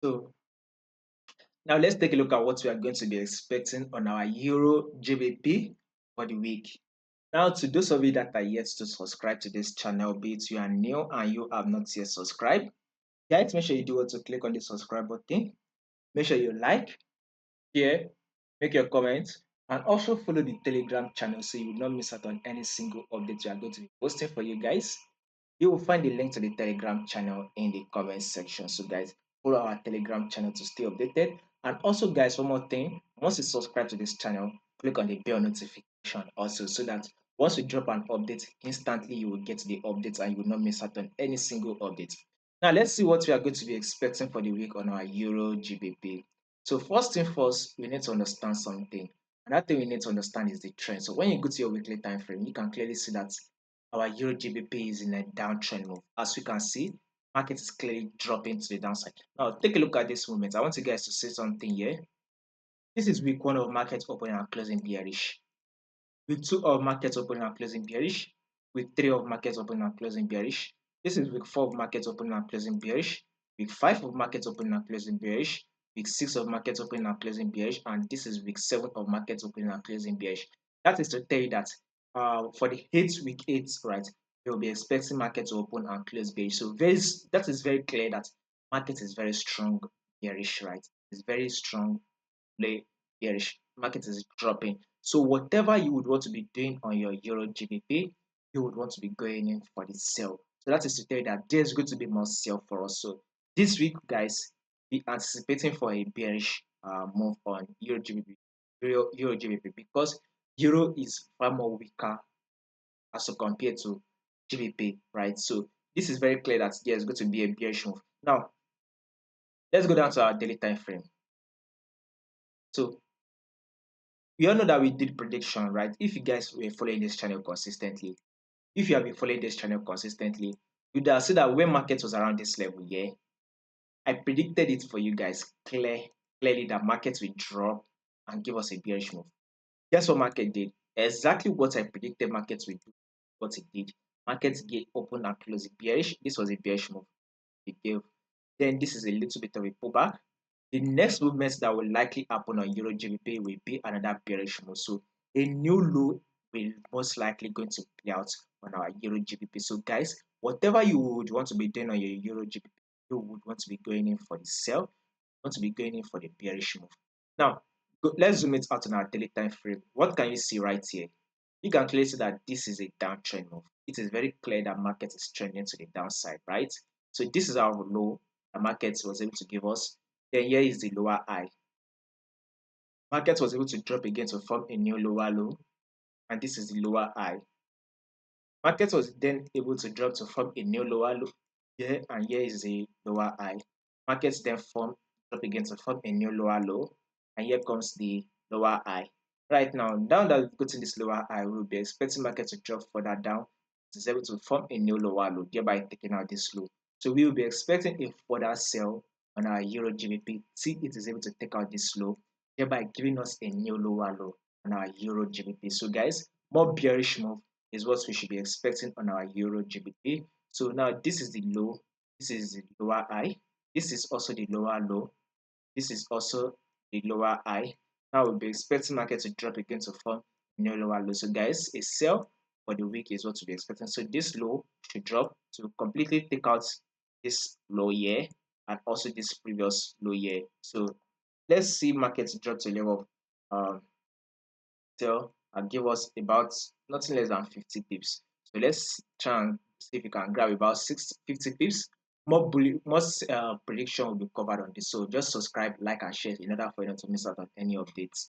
So now let's take a look at what we are going to be expecting on our Euro GBP for the week. Now, to those of you that are yet to subscribe to this channel, be it you are new and you have not yet subscribed, guys, make sure you do what to click on the subscribe button. Make sure you like, share, make your comments, and also follow the Telegram channel so you will not miss out on any single update we are going to be posting for you guys. You will find the link to the Telegram channel in the comment section. So, guys, follow our Telegram channel to stay updated. And also, guys, one more thing, once you subscribe to this channel, click on the bell notification also so that once we drop an update, instantly you will get the updates and you will not miss out on any single update. Now, let's see what we are going to be expecting for the week on our Euro GBP. So, first thing first, we need to understand something. And that thing we need to understand is the trend. So, when you go to your weekly time frame, you can clearly see that our Euro GBP is in a downtrend move. As we can see, market is clearly dropping to the downside. Now, take a look at this movement. I want you guys to see something here. This is week one of market opening and closing bearish. Week two of market opening and closing bearish. Week three of market opening and closing bearish. This is week four of market opening and closing bearish. Week five of market opening and closing bearish. Week six of market opening and closing bearish. And this is week seven of market opening and closing bearish. That is to tell you that for the week eight, right, you'll be expecting market to open and close bearish. So that is very clear that market is very strong bearish, right? It's very strong play bearish. Market is dropping. So whatever you would want to be doing on your Euro GBP, you would want to be going in for the sell. So that is to tell you that there's going to be more sell for us. So this week, guys, be anticipating for a bearish move on Euro GBP, Euro GBP because Euro is far more weaker as compared to GBP, right? So this is very clear that there's going to be a bearish move. Now, let's go down to our daily time frame. So we all know that we did prediction, right? If you guys were following this channel consistently, if you have been following this channel consistently, you'd have seen that when market was around this level, yeah, I predicted it for you guys clearly that markets will drop and give us a bearish move. Guess what market did? Exactly what I predicted markets would do. What it did. Markets get open and close bearish. This was a bearish move. It gave. Then this is a little bit of a pullback. The next movement that will likely happen on Euro GBP will be another bearish move. So a new low will most likely going to play out on our Euro GBP. So guys, whatever you would want to be doing on your Euro GBP, you would want to be going in for the sell, want to be going in for the bearish move. Now, let's zoom it out on our daily time frame. What can you see right here? You can clearly see that this is a downtrend move. It is very clear that market is trending to the downside, right? So this is our low the market was able to give us. Then here is the lower high. Market was able to drop again to form a new lower low, and this is the lower high. Market was then able to drop to form a new lower low here, and here is the lower high. Markets then drop again to form a new lower low, and here comes the lower high. Right now that we've gotten this lower high, we'll be expecting market to drop further down. It is able to form a new lower low, thereby taking out this low. So we will be expecting a further sell on our Euro GBP till it is able to take out this low, thereby giving us a new lower low on our Euro GBP. So guys, more bearish move is what we should be expecting on our Euro GBP. So now this is the low, this is the lower high, this is also the lower low, this is also the lower high. Now we'll be expecting market to drop again to form a new lower low. So guys, a sell for the week is what to be expecting. So this low should drop to completely take out this low here and also this previous low here. So let's see markets drop to a level of sell and give us about nothing less than 50 pips. So let's try and see if we can grab about 50 pips. More prediction will be covered on this. So just subscribe, like, and share in order for you not to miss out on any updates.